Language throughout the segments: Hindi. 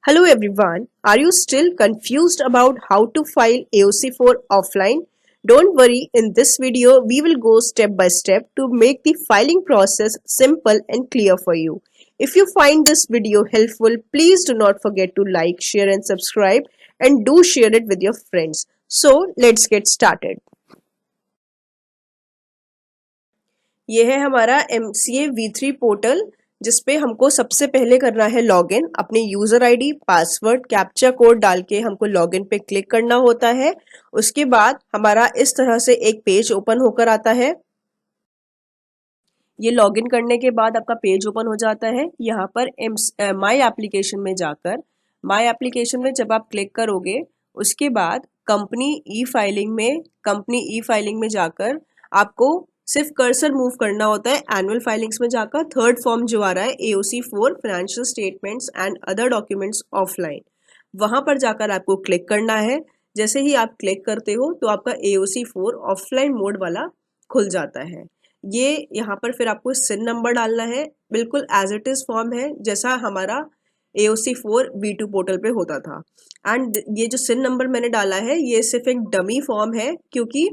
Hello everyone. Are you still confused about how to file AOC4 offline? Don't worry, in this video we will go step by step to make the filing process simple and clear for you. If you find this video helpful, please do not forget to like, share and subscribe and do share it with your friends. So let's get started. ये है हमारा MCA V3 पोर्टल जिसपे हमको सबसे पहले करना है लॉगिन। अपनी user ID, password, captcha code डाल के हमको लॉगिन पे क्लिक करना होता है। उसके बाद हमारा इस तरह से एक पेज ओपन होकर आता है। ये लॉगिन करने के बाद आपका पेज ओपन हो जाता है। यहाँ पर माई एप्लीकेशन में जाकर माई एप्लीकेशन में जब आप क्लिक करोगे उसके बाद कंपनी ई फाइलिंग में जाकर आपको सिर्फ कर्सर मूव करना होता है। एनुअल फाइलिंग्स में जाकर थर्ड फॉर्म जो आ रहा है AOC4 financial statements and other documents offline, वहां पर जाकर आपको क्लिक करना है। जैसे ही आप क्लिक करते हो तो आपका AOC4 ऑफलाइन मोड वाला खुल जाता है। ये यहाँ पर फिर आपको सिन नंबर डालना है, बिल्कुल एज इट इज फॉर्म है जैसा हमारा AOC4 V2 पोर्टल पे होता था। एंड ये जो सिन नंबर मैंने डाला है ये सिर्फ एक डमी फॉर्म है क्योंकि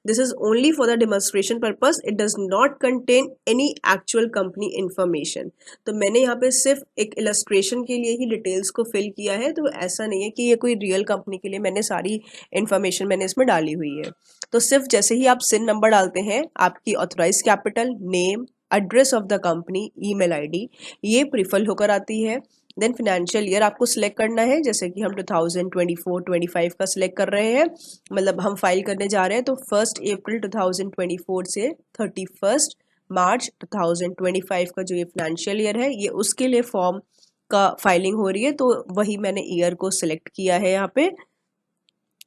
this is only for the demonstration purpose, it does not contain any actual company information. तो मैंने यहाँ पे सिर्फ एक इलस्ट्रेशन के लिए ही डिटेल्स को फिल किया है, तो ऐसा नहीं है कि ये कोई रियल कंपनी के लिए मैंने सारी इंफॉर्मेशन मैंने इसमें डाली हुई है। तो सिर्फ जैसे ही आप सिन नंबर डालते हैं आपकी authorise capital, name, address of the company, email ID ये प्रीफिल होकर आती है। देन फाइनेंशियल ईयर आपको सिलेक्ट करना है, जैसे कि हम 2024-25 का सिलेक्ट कर रहे हैं, मतलब हम फाइल करने जा रहे हैं तो 1 अप्रैल 2024 से 31 मार्च 2025 का जो ये फाइनेंशियल ईयर है ये उसके लिए फॉर्म का फाइलिंग हो रही है, तो वही मैंने ईयर को सिलेक्ट किया है यहाँ पे।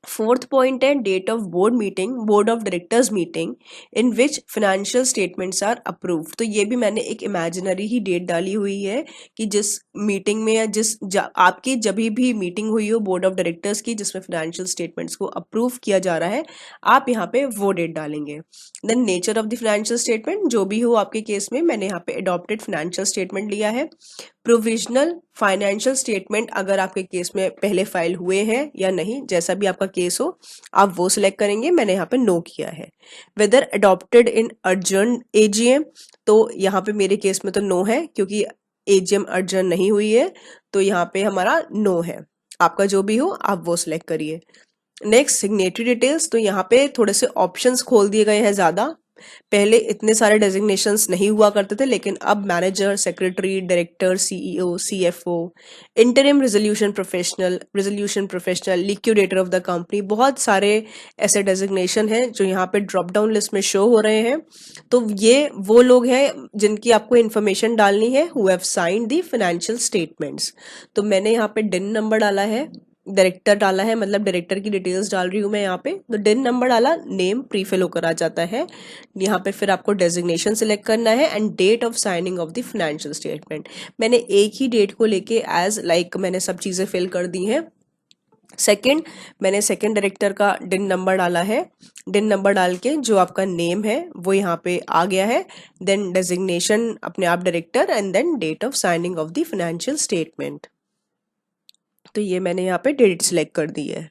फोर्थ पॉइंट है date of board of directors meeting in which financial statements are approve. तो ये भी मैंने एक इमेजिनरी ही डेट डाली हुई है कि जिस मीटिंग में या आपकी जब भी मीटिंग हुई हो बोर्ड ऑफ डायरेक्टर्स की जिसमें फाइनेंशियल स्टेटमेंट्स को अप्रूव किया जा रहा है, आप यहाँ पे वो डेट डालेंगे। Then nature of the financial statement जो भी हो आपके केस में, मैंने यहाँ पे अडॉप्टेड फाइनेंशियल स्टेटमेंट लिया है। प्रोविजनल फाइनेंशियल स्टेटमेंट अगर आपके केस में पहले फाइल हुए हैं या नहीं, जैसा भी आपका केस हो आप वो सिलेक्ट करेंगे, मैंने यहाँ पे नो किया है। Whether adopted in urgent AGM, तो यहाँ पे मेरे केस में तो नो है क्योंकि AGM अर्जेंट नहीं हुई है, तो यहाँ पे हमारा नो है। आपका जो भी हो आप वो सिलेक्ट करिए। नेक्स्ट सिग्नेटरी डिटेल्स, तो यहाँ पे थोड़े से ऑप्शंस खोल दिए गए हैं ज़्यादा। पहले इतने सारे डेजिग्नेशंस नहीं हुआ करते थे, लेकिन अब manager, secretary, director, CEO, CFO, interim resolution professional, liquidator of the company, बहुत सारे ऐसे डेजिग्नेशन हैं जो यहाँ पे ड्रॉप डाउन लिस्ट में शो हो रहे हैं। तो ये वो लोग हैं जिनकी आपको इन्फॉर्मेशन डालनी है who have signed the financial statements. तो मैंने यहाँ पे डिन नंबर डाला है, डायरेक्टर डाला है, मतलब डायरेक्टर की डिटेल्स डाल रही हूँ मैं यहाँ पे, तो डिन नंबर डाला, नेम प्रीफिल होकर आ जाता है। यहाँ पे फिर आपको डेजिग्नेशन सिलेक्ट करना है and date of signing of the financial statement. मैंने एक ही डेट को लेके एज लाइक मैंने सब चीज़ें फिल कर दी हैं। मैंने सेकंड डायरेक्टर का डिन नंबर डाला है, डिन नंबर डाल के जो आपका नेम है वो यहाँ पे आ गया है। देन डेजिग्नेशन अपने आप director and then date of signing of the financial statement. तो ये मैंने यहाँ पे डेट सिलेक्ट कर दी है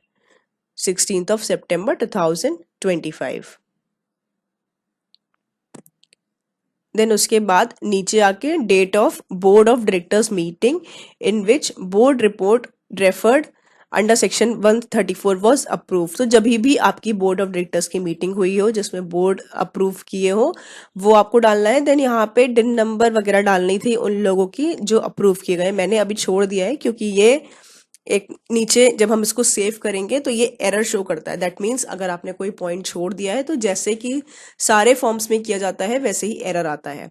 16 सितंबर 2025। देन उसके बाद नीचे आके date of board of directors meeting in which board report referred under section 134 was approve. तो जब भी आपकी बोर्ड ऑफ डायरेक्टर्स की मीटिंग हुई हो जिसमें बोर्ड अप्रूव किए हो वो आपको डालना है। देन यहाँ पे डिन नंबर वगैरह डालनी थी उन लोगों की जो अप्रूव किए गए, मैंने अभी छोड़ दिया है क्योंकि ये एक नीचे जब हम इसको सेव करेंगे तो ये एरर शो करता है। दैट मीन्स अगर आपने कोई पॉइंट छोड़ दिया है तो जैसे कि सारे फॉर्म्स में किया जाता है वैसे ही एरर आता है।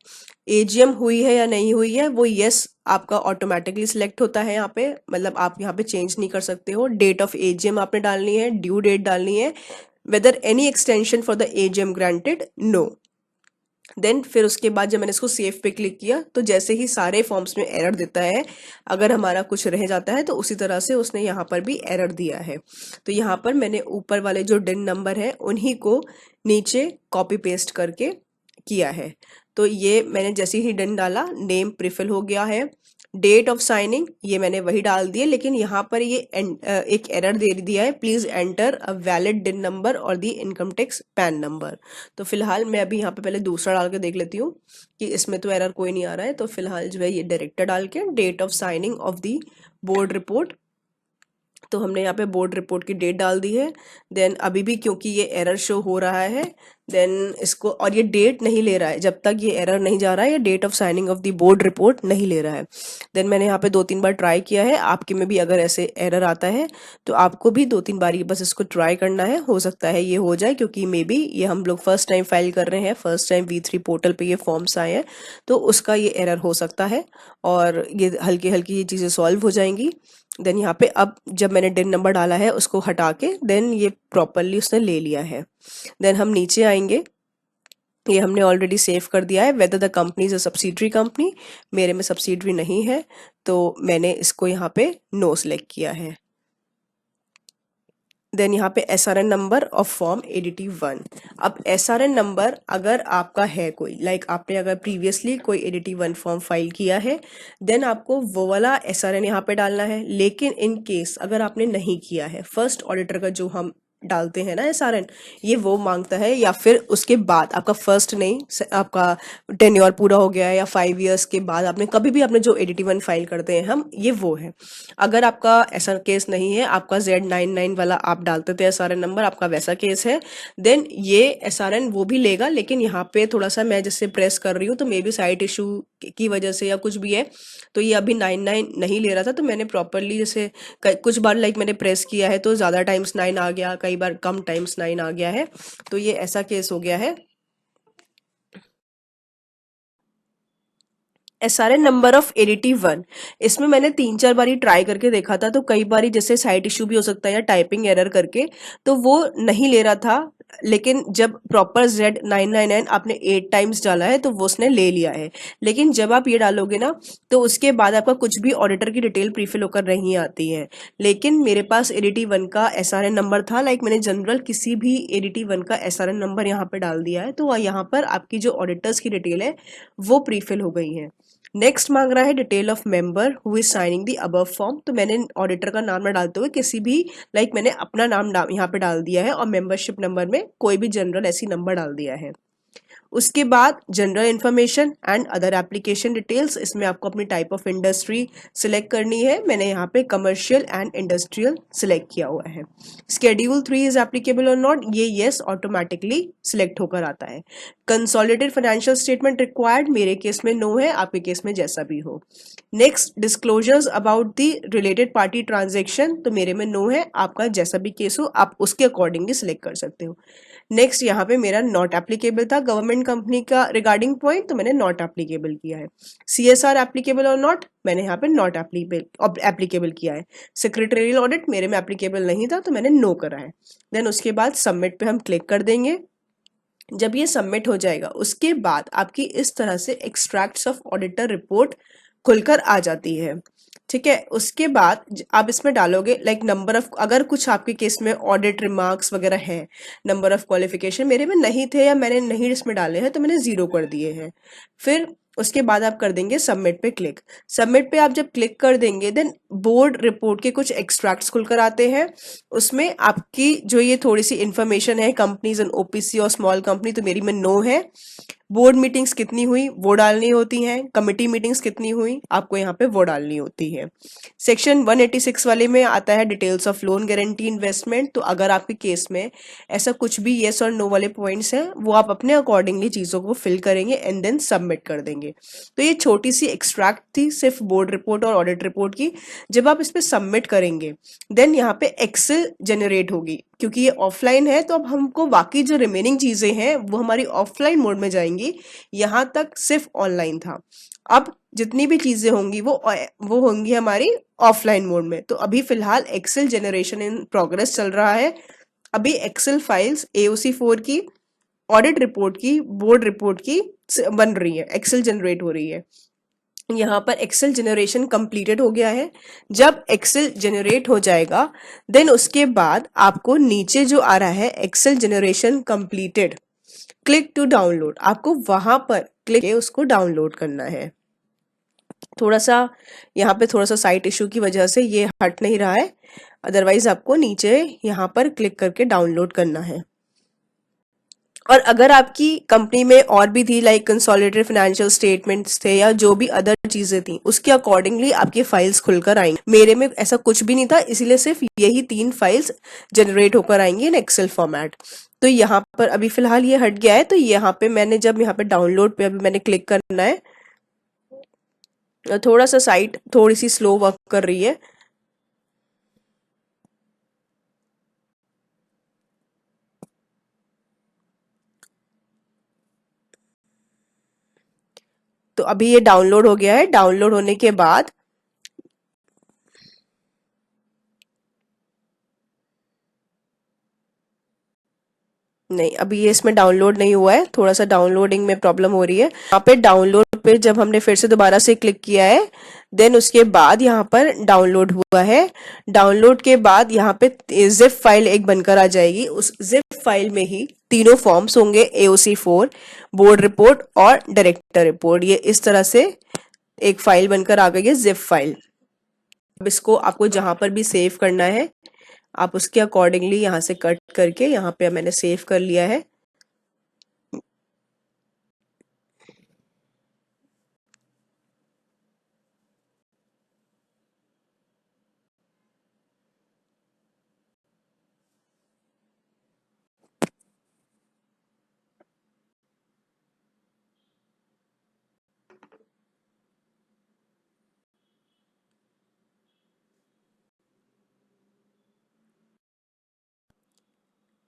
AGM हुई है या नहीं हुई है वो यस आपका ऑटोमेटिकली सिलेक्ट होता है यहाँ पे, मतलब आप यहाँ पे चेंज नहीं कर सकते हो। डेट ऑफ AGM आपने डालनी है, ड्यू डेट डालनी है, whether any extension for the AGM granted, no. Then फिर उसके बाद जब मैंने इसको सेव पे क्लिक किया तो जैसे ही सारे फॉर्म्स में एरर देता है, अगर हमारा कुछ रह जाता है तो उसी तरह से उसने यहाँ पर भी एरर दिया है। तो यहाँ पर मैंने ऊपर वाले जो डिन नंबर है उन्हीं को नीचे कॉपी पेस्ट करके किया है। तो ये मैंने जैसे ही डिन डाला, नेम प्रीफिल हो गया है, डेट ऑफ साइनिंग ये मैंने वही डाल दिया, लेकिन यहाँ पर ये एक एरर दे दिया है, प्लीज एंटर अ वैलिड डिन नंबर और दी इनकम टैक्स पैन नंबर। तो फिलहाल मैं अभी यहाँ पे पहले दूसरा डाल के देख लेती हूँ कि इसमें तो एरर कोई नहीं आ रहा है। तो फिलहाल जो है ये डायरेक्टर डाल के date of signing of the board report, तो हमने यहाँ पे बोर्ड रिपोर्ट की डेट डाल दी है। देन अभी भी क्योंकि ये एरर शो हो रहा है, देन इसको, और ये डेट नहीं ले रहा है, जब तक ये एरर नहीं जा रहा है, ये date of signing of the board report नहीं ले रहा है। देन मैंने यहाँ पे 2-3 बार ट्राई किया है, आपके में भी अगर ऐसे एरर आता है तो आपको भी 2-3 बार ये बस इसको ट्राई करना है, हो सकता है ये हो जाए, क्योंकि मे बी ये हम लोग फर्स्ट टाइम फाइल कर रहे हैं, फर्स्ट टाइम V3 पोर्टल पे ये फॉर्म्स आए हैं, तो उसका ये एरर हो सकता है और ये हल्की हल्की ये चीज़ें सॉल्व हो जाएंगी। देन यहाँ पे अब जब मैंने डिन नंबर डाला है उसको हटा के देन ये प्रॉपरली उसने ले लिया है। देन हम नीचे आएंगे, ये हमने ऑलरेडी सेव कर दिया है, whether the company is a subsidiary company, मेरे में सब्सिडरी नहीं है तो मैंने इसको यहाँ पे नो सेलेक्ट किया है। देन यहाँ पे SRN number of form ADT 1। अब SRN नंबर अगर आपका है कोई, लाइक आपने अगर प्रीवियसली कोई ADT 1 फॉर्म फाइल किया है, देन आपको वो वाला SRN यहाँ पे डालना है। लेकिन इन केस अगर आपने नहीं किया है, फर्स्ट ऑडिटर का जो हम डालते हैं ना SRN, ये वो मांगता है, या फिर उसके बाद आपका फर्स्ट नहीं, आपका टेन्योर पूरा हो गया है या 5 इयर्स के बाद आपने कभी भी आपने जो ADT 1 फाइल करते हैं हम, ये वो है। अगर आपका ऐसा केस नहीं है, आपका Z99 वाला आप डालते थे SRN नंबर, आपका वैसा केस है, देन ये SRN वो भी लेगा। लेकिन यहाँ पे थोड़ा सा मैं जैसे प्रेस कर रही हूँ तो मे बी साइट इशू की वजह से या कुछ भी है, तो ये अभी 99 नहीं ले रहा था, तो मैंने प्रॉपरली जैसे कुछ बार लाइक मैंने प्रेस किया है तो ज़्यादा टाइम्स 9 आ गया, कई बार कम टाइम्स 9 आ गया है, तो ये ऐसा केस हो गया है। SRN नंबर ऑफ ADT 1, इसमें मैंने 3-4 बारी ट्राई करके देखा था, तो कई बारी जैसे साइट इशू भी हो सकता है या टाइपिंग एरर करके, तो वो नहीं ले रहा था। लेकिन जब प्रॉपर Z999 आपने 8 टाइम्स डाला है तो वो उसने ले लिया है। लेकिन जब आप ये डालोगे ना, तो उसके बाद आपका कुछ भी ऑडिटर की डिटेल प्रीफिल होकर नहीं आती है। लेकिन मेरे पास ADT 1 का SRN नंबर था, लाइक मैंने जनरल किसी भी ADT 1 का SRN नंबर यहाँ पे डाल दिया है, तो यहाँ पर आपकी जो ऑडिटर्स की डिटेल है वो प्रीफिल हो गई है। नेक्स्ट मांग रहा है detail of member who is signing the above form, तो मैंने ऑडिटर का नाम ना डालते हुए किसी भी, लाइक मैंने अपना नाम यहाँ पे डाल दिया है और मेंबरशिप नंबर में कोई भी जनरल ऐसी नंबर डाल दिया है। उसके बाद general information and other application details, इसमें आपको अपनी टाइप ऑफ इंडस्ट्री सिलेक्ट करनी है, मैंने यहाँ पे कमर्शियल एंड इंडस्ट्रियल सिलेक्ट किया हुआ है। शेड्यूल 3 इज एप्लीकेबल और नॉट, ये येस ऑटोमेटिकली सिलेक्ट होकर आता है। कंसोलिडेटेड फाइनेंशियल स्टेटमेंट रिक्वायर्ड, मेरे केस में नो है, आपके केस में जैसा भी हो। Next disclosures about the related party transaction, तो मेरे में नो है, आपका जैसा भी केस हो आप उसके अकॉर्डिंगली सिलेक्ट कर सकते हो। नेक्स्ट यहाँ पे मेरा नॉट एप्लीकेबल था गवर्नमेंट कंपनी का रिगार्डिंग पॉइंट, तो मैंने नॉट एप्लीकेबल किया है। CSR एप्लीकेबल और नॉट, मैंने यहाँ पे नॉट एप्लीकेबल किया है। सेक्रेटरियल ऑडिट मेरे में एप्लीकेबल नहीं था तो मैंने नो करा है। देन उसके बाद सबमिट पे हम क्लिक कर देंगे। जब ये सबमिट हो जाएगा उसके बाद आपकी इस तरह से एक्सट्रैक्ट्स ऑफ ऑडिटर रिपोर्ट खुलकर आ जाती है। ठीक है, उसके बाद आप इसमें डालोगे लाइक नंबर ऑफ, अगर कुछ आपके केस में ऑडिट रिमार्क्स वगैरह है, नंबर ऑफ क्वालिफिकेशन मेरे में नहीं थे या मैंने नहीं इसमें डाले हैं तो मैंने 0 कर दिए हैं। फिर उसके बाद आप कर देंगे सबमिट पे क्लिक। सबमिट पे आप जब क्लिक कर देंगे देन बोर्ड रिपोर्ट के कुछ एक्सट्रैक्ट्स खुलकर आते हैं। उसमें आपकी जो ये थोड़ी सी इंफॉर्मेशन है, कंपनीज एंड OPC और स्मॉल कंपनी, तो मेरी में नो है। बोर्ड मीटिंग्स कितनी हुई वो डालनी होती हैं, कमिटी मीटिंग्स कितनी हुई आपको यहाँ पे वो डालनी होती है। सेक्शन 186 वाले में आता है details of loan guarantee investment, तो अगर आपके केस में ऐसा कुछ भी येस और नो वाले पॉइंट्स हैं वो आप अपने अकॉर्डिंगली चीज़ों को फिल करेंगे एंड देन सबमिट कर देंगे। तो ये छोटी सी एक्सट्रैक्ट थी सिर्फ बोर्ड रिपोर्ट और ऑडिट रिपोर्ट की। जब आप इस पर सबमिट करेंगे देन यहाँ पे एक्सेल जनरेट होगी, क्योंकि ये ऑफलाइन है तो अब हमको बाकी जो रिमेनिंग चीज़ें हैं वो हमारी ऑफलाइन मोड में जाएंगी, यहाँ तक सिर्फ ऑनलाइन था। अब जितनी भी चीज़ें होंगी वो होंगी हमारी ऑफलाइन मोड में। तो अभी फिलहाल एक्सेल जनरेशन इन प्रोग्रेस चल रहा है। अभी एक्सेल फाइल्स AOC4 की, ऑडिट रिपोर्ट की, बोर्ड रिपोर्ट की बन रही है, एक्सेल जनरेट हो रही है। यहाँ पर एक्सेल जनरेशन कंप्लीटेड हो गया है। जब एक्सेल जनरेट हो जाएगा देन उसके बाद आपको नीचे जो आ रहा है Excel generation completed, click to download, आपको वहां पर क्लिक करके उसको डाउनलोड करना है। थोड़ा सा यहाँ पे थोड़ा सा साइट इशू की वजह से ये हट नहीं रहा है, अदरवाइज आपको नीचे यहाँ पर क्लिक करके डाउनलोड करना है। और अगर आपकी कंपनी में और भी थी, लाइक कंसोलिडेटेड फाइनेंशियल स्टेटमेंट्स थे या जो भी अदर चीजें थी, उसके अकॉर्डिंगली आपकी फाइल्स खुलकर आएंगी। मेरे में ऐसा कुछ भी नहीं था, इसीलिए सिर्फ यही 3 फाइल्स जनरेट होकर आएंगी इन एक्सेल फॉर्मेट। तो यहाँ पर अभी फिलहाल ये हट गया है। तो यहाँ पे मैंने जब यहाँ पे डाउनलोड पे अभी मैंने क्लिक करना है, थोड़ा सा साइट थोड़ी सी स्लो वर्क कर रही है। तो अभी ये डाउनलोड हो गया है। डाउनलोड होने के बाद नहीं, अभी ये इसमें डाउनलोड नहीं हुआ है, थोड़ा सा डाउनलोडिंग में प्रॉब्लम हो रही है। यहाँ पे डाउनलोड पे जब हमने फिर से दोबारा से क्लिक किया है, देन उसके बाद यहाँ पर डाउनलोड हुआ है। डाउनलोड के बाद यहाँ पे जिप फाइल एक बनकर आ जाएगी। उस जिप फाइल में ही तीनों फॉर्म्स होंगे, AOC4, बोर्ड रिपोर्ट और डायरेक्टर रिपोर्ट। ये इस तरह से एक फाइल बनकर आ गई है, जिप फाइल। अब इसको आपको जहां पर भी सेव करना है, आप उसके अकॉर्डिंगली यहाँ से कट करके यहाँ पे मैंने सेव कर लिया है।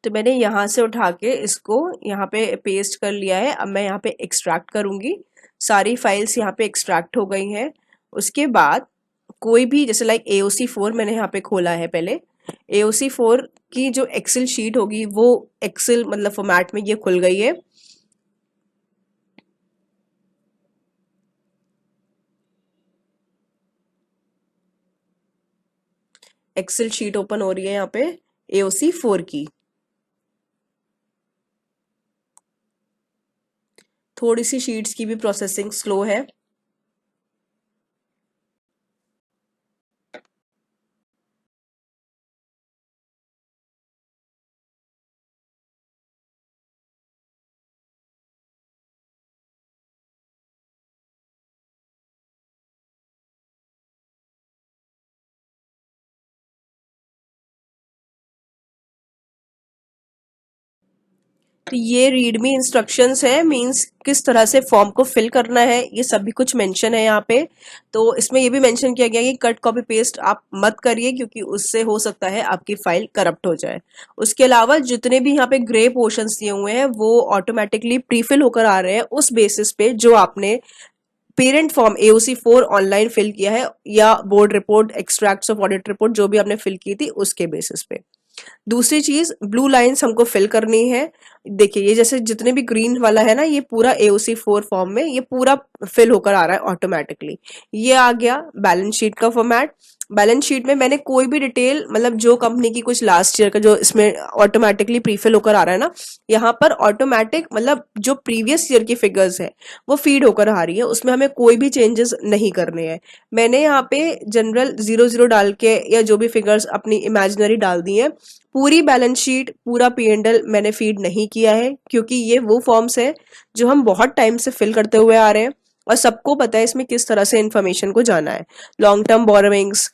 तो मैंने यहाँ से उठा के इसको यहाँ पे पेस्ट कर लिया है। अब मैं यहाँ पे एक्सट्रैक्ट करूंगी। सारी फाइल्स यहाँ पे एक्सट्रैक्ट हो गई हैं। उसके बाद कोई भी, जैसे लाइक AOC4 मैंने यहाँ पे खोला है पहले। AOC4 की जो एक्सेल शीट होगी वो एक्सेल मतलब फॉर्मेट में ये खुल गई है। एक्सेल शीट ओपन हो रही है यहाँ पे AOC4 की। थोड़ी सी शीट्स की भी प्रोसेसिंग स्लो है। तो ये रीडमी इंस्ट्रक्शंस है, मींस किस तरह से फॉर्म को फिल करना है, ये सभी कुछ मेंशन है यहाँ पे। तो इसमें ये भी मेंशन किया गया है कि कट कॉपी पेस्ट आप मत करिए, क्योंकि उससे हो सकता है आपकी फाइल करप्ट हो जाए। उसके अलावा जितने भी यहाँ पे ग्रे पोर्शंस दिए हुए हैं वो ऑटोमेटिकली प्रीफिल होकर आ रहे हैं उस बेसिस पे जो आपने parent form AOC4 online fill किया है, या board report, extracts of audit report जो भी आपने फिल की थी उसके बेसिस पे। दूसरी चीज, ब्लू लाइंस हमको फिल करनी है। देखिए ये जैसे जितने भी ग्रीन वाला है ना, ये पूरा AOC4 फॉर्म में ये पूरा फिल होकर आ रहा है ऑटोमेटिकली। ये आ गया बैलेंस शीट का फॉर्मेट। बैलेंस शीट में मैंने कोई भी डिटेल, मतलब जो कंपनी की कुछ लास्ट ईयर का जो इसमें ऑटोमेटिकली प्रीफिल होकर आ रहा है ना, यहाँ पर ऑटोमेटिक मतलब जो प्रीवियस ईयर की फिगर्स है वो फीड होकर आ रही है, उसमें हमें कोई भी चेंजेस नहीं करने हैं। मैंने यहाँ पे जनरल 00 डाल के या जो भी फिगर्स अपनी इमेजिनरी डाल दी है। पूरी बैलेंस शीट, पूरा P&L मैंने फीड नहीं किया है, क्योंकि ये वो फॉर्म्स है जो हम बहुत टाइम से फिल करते हुए आ रहे हैं और सबको पता है इसमें किस तरह से इंफॉर्मेशन को जाना है। Long term borrowings,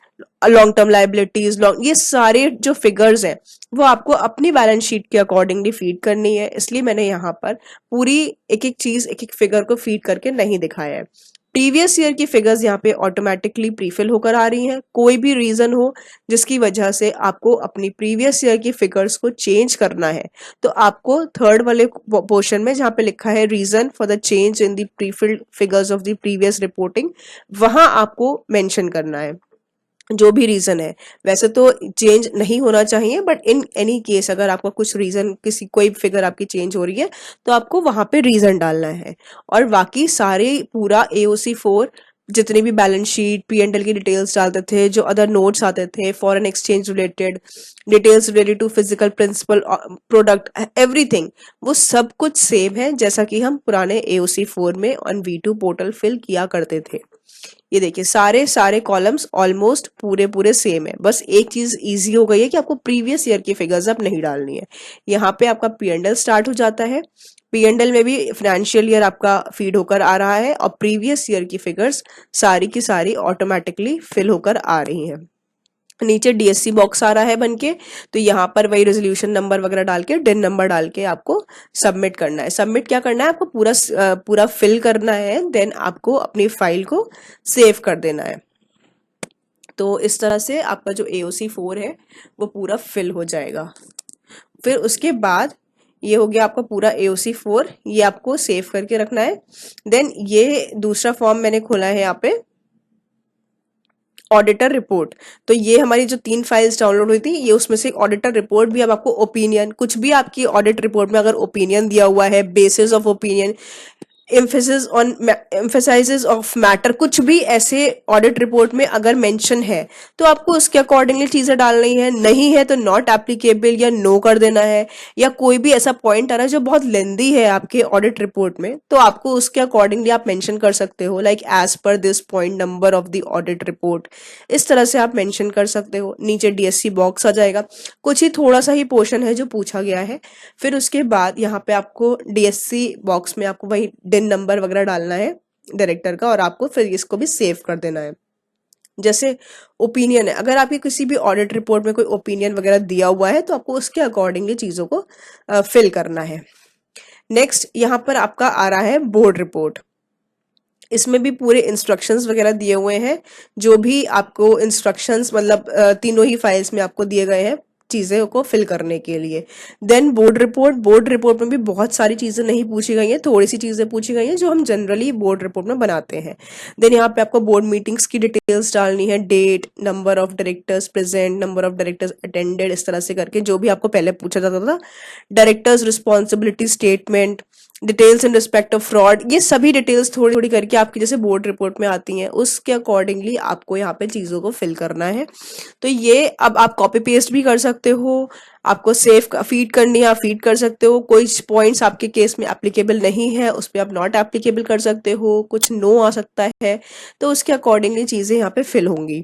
long term liabilities, ये सारे जो फिगर्स हैं वो आपको अपनी बैलेंस शीट के अकॉर्डिंगली फीड करनी है। इसलिए मैंने यहाँ पर पूरी एक एक चीज, एक एक फिगर को फीड करके नहीं दिखाया है। प्रीवियस ईयर की फिगर्स यहाँ पे ऑटोमेटिकली प्रीफिल होकर आ रही हैं। कोई भी रीजन हो जिसकी वजह से आपको अपनी प्रीवियस ईयर की फिगर्स को चेंज करना है, तो आपको थर्ड वाले पोर्शन में जहाँ पे लिखा है reason for the change in the prefilled figures of the previous reporting, वहां आपको मेंशन करना है जो भी रीजन है। वैसे तो चेंज नहीं होना चाहिए, बट इन एनी केस अगर आपका कुछ रीजन, किसी कोई फिगर आपकी चेंज हो रही है, तो आपको वहां पे रीजन डालना है। और बाकी सारे पूरा AOC4 जितनी भी बैलेंस शीट, P&L की डिटेल्स डालते थे, जो अदर नोट्स आते थे, foreign exchange related details related to physical principal, product, everything, वो सब कुछ सेम है जैसा कि हम पुराने AOC4 में ऑन V2 पोर्टल फिल किया करते थे। ये देखिए सारे सारे कॉलम्स ऑलमोस्ट पूरे पूरे सेम है, बस एक चीज इजी हो गई है कि आपको प्रीवियस ईयर की फिगर्स अब नहीं डालनी है। यहाँ पे आपका P&L स्टार्ट हो जाता है। P&L में भी फाइनेंशियल ईयर आपका फीड होकर आ रहा है और प्रीवियस ईयर की फिगर्स सारी की सारी ऑटोमेटिकली फिल होकर आ रही हैं। नीचे DSC बॉक्स आ रहा है बनके, तो यहाँ पर वही रेजोल्यूशन नंबर वगैरह डाल के डिन नंबर डाल के आपको सबमिट करना है। सबमिट क्या करना है, आपको पूरा पूरा फिल करना है, देन आपको अपनी फाइल को सेव कर देना है। तो इस तरह से आपका जो AOC 4 है वो पूरा फिल हो जाएगा। फिर उसके बाद ये हो गया आपका पूरा AOC 4, ये आपको सेव करके रखना है। देन ये दूसरा फॉर्म मैंने खोला है यहाँ पे, ऑडिटर रिपोर्ट। तो ये हमारी जो 3 फाइल्स डाउनलोड हुई थी, ये उसमें से एक ऑडिटर रिपोर्ट भी। अब आपको ओपिनियन, कुछ भी आपकी ऑडिट रिपोर्ट में अगर ओपिनियन दिया हुआ है, basis of opinion, emphasises of matter, कुछ भी ऐसे ऑडिट रिपोर्ट में अगर मेंशन है तो आपको उसके अकॉर्डिंगली चीजें डालनी है। नहीं है तो नॉट एप्लीकेबल या नो कर देना है। या कोई भी ऐसा पॉइंट आ रहा है जो बहुत लेंदी है आपके ऑडिट रिपोर्ट में, तो आपको उसके अकॉर्डिंगली आप मेंशन कर सकते हो, like as per this point number of the audit report, इस तरह से आप मेंशन कर सकते हो। नीचे DSC बॉक्स आ जाएगा, कुछ ही थोड़ा सा ही पोर्शन है जो पूछा गया है। फिर उसके बाद यहाँ पे आपको DSC बॉक्स में आपको वही डिन नंबर वगैरह डालना है डायरेक्टर का, और आपको फिर इसको भी सेव कर देना है। जैसे ओपिनियन है, अगर आपकी किसी भी ऑडिट रिपोर्ट में कोई ओपिनियन वगैरह दिया हुआ है तो आपको उसके अकॉर्डिंगली चीजों को फिल करना है। नेक्स्ट यहाँ पर आपका आ रहा है बोर्ड रिपोर्ट। इसमें भी पूरे इंस्ट्रक्शंस वगैरह दिए हुए हैं, जो भी आपको इंस्ट्रक्शंस मतलब तीनों ही फाइल्स में आपको दिए गए हैं चीज़ों को फिल करने के लिए। Then board report, board report में भी बहुत सारी चीज़ें नहीं पूछी गई हैं, थोड़ी सी चीज़ें पूछी गई हैं जो हम जनरली बोर्ड रिपोर्ट में बनाते हैं। देन यहाँ पे आपको बोर्ड मीटिंग्स की डिटेल्स डालनी है, date, number of directors present, number of directors attended, इस तरह से करके जो भी आपको पहले पूछा जाता था। Directors responsibility statement, details in respect of fraud, ये सभी डिटेल्स थोड़ी थोड़ी करके आपकी जैसे बोर्ड रिपोर्ट में आती हैं, उसके अकॉर्डिंगली आपको यहाँ पे चीज़ों को फिल करना है। तो ये अब आप कॉपी पेस्ट भी कर सकते हो, आपको सेव फीड करनी है आप फीड कर सकते हो। कोई पॉइंट्स आपके केस में एप्लीकेबल नहीं है उस पर आप नॉट एप्लीकेबल कर सकते हो, कुछ नो आ सकता है, तो उसके अकॉर्डिंगली चीज़ें यहाँ पे फिल होंगी।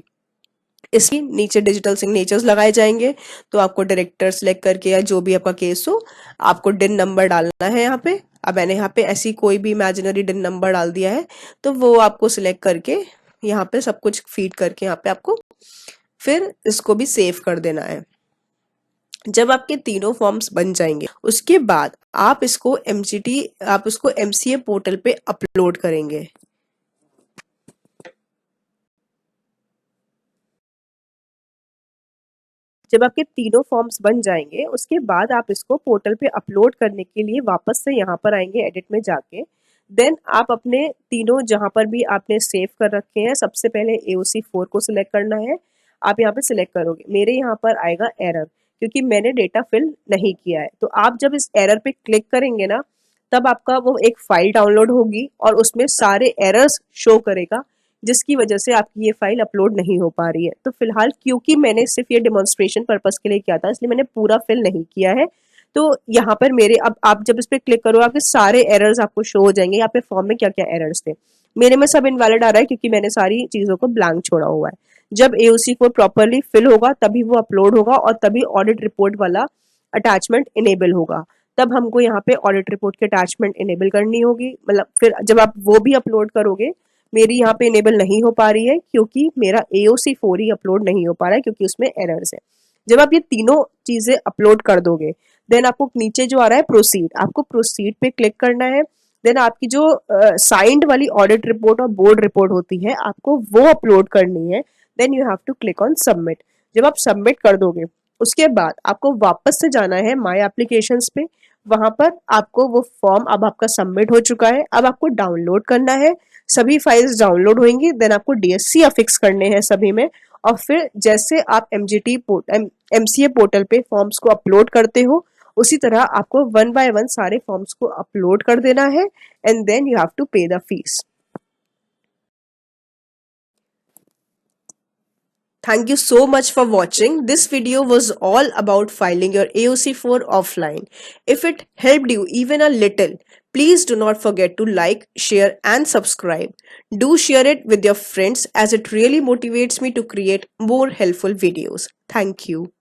इसकी नीचे डिजिटल सिग्नेचर्स लगाए जाएंगे, तो आपको डायरेक्टर सेलेक्ट करके या जो भी आपका केस हो, आपको डिन नंबर डालना है यहाँ पे। अब मैंने यहाँ पे ऐसी कोई भी इमेजिनरी डिन नंबर डाल दिया है, तो वो आपको सिलेक्ट करके यहाँ पे सब कुछ फीड करके यहाँ पे आपको फिर इसको भी सेव कर देना है। जब आपके तीनों फॉर्म्स बन जाएंगे उसके बाद आप इसको MCA पोर्टल पे अपलोड करेंगे। जब आपके तीनों फॉर्म्स बन जाएंगे उसके बाद आप इसको पोर्टल पे अपलोड करने के लिए वापस से यहाँ पर आएंगे एडिट में जाके। देन आप अपने तीनों जहाँ पर भी आपने सेव कर रखे हैं, सबसे पहले AOC 4 को सिलेक्ट करना है। आप यहाँ पे सिलेक्ट करोगे, मेरे यहाँ पर आएगा एरर क्योंकि मैंने डेटा फिल नहीं किया है। तो आप जब इस एरर पे क्लिक करेंगे ना, तब आपका वो एक फाइल डाउनलोड होगी और उसमें सारे एरर्स शो करेगा, जिसकी वजह से आपकी ये फाइल अपलोड नहीं हो पा रही है। तो फिलहाल क्योंकि मैंने सिर्फ ये डेमोन्स्ट्रेशन पर्पस के लिए किया था, इसलिए मैंने पूरा फिल नहीं किया है। तो यहाँ पर मेरे अब आप जब इस पर क्लिक करो आपके सारे एरर्स आपको शो हो जाएंगे, यहाँ पे फॉर्म में क्या क्या एरर्स थे। मेरे में सब इनवैलिड आ रहा है क्योंकि मैंने सारी चीजों को ब्लैंक छोड़ा हुआ है। जब AOC 4 प्रॉपरली फिल होगा तभी वो अपलोड होगा और तभी ऑडिट रिपोर्ट वाला अटैचमेंट इनेबल होगा। तब हमको यहाँ पे ऑडिट रिपोर्ट की अटैचमेंट इनेबल करनी होगी, मतलब फिर जब आप वो भी अपलोड करोगे। मेरी यहाँ पे इनेबल नहीं हो पा रही है क्योंकि मेरा AOC 4 ही अपलोड नहीं हो पा रहा है क्योंकि उसमें एरर्स है। जब आप ये तीनों चीजें अपलोड कर दोगे, देन आपको नीचे जो आ रहा है प्रोसीड, आपको प्रोसीड पे क्लिक करना है। देन आपकी जो साइंड वाली ऑडिट रिपोर्ट और बोर्ड रिपोर्ट होती है आपको वो अपलोड करनी है। Then you have to click on submit. जब आप सबमिट कर दोगे उसके बाद आपको वापस से जाना है माई एप्लीकेशंस पे। वहां पर आपको वो फॉर्म अब आपका सबमिट हो चुका है, अब आपको डाउनलोड करना है। सभी फाइल्स डाउनलोड होंगी, देन आपको DSC अफिक्स करने हैं सभी में। और फिर जैसे आप MCA पोर्टल पे फॉर्म्स को अपलोड करते हो, उसी तरह आपको 1 बाय 1 सारे फॉर्म्स को अपलोड कर देना है and then you have to pay the fees. Thank you so much for watching. This video was all about filing your AOC4 offline. If it helped you even a little, please do not forget to like, share and subscribe. Do share it with your friends as it really motivates me to create more helpful videos. Thank you.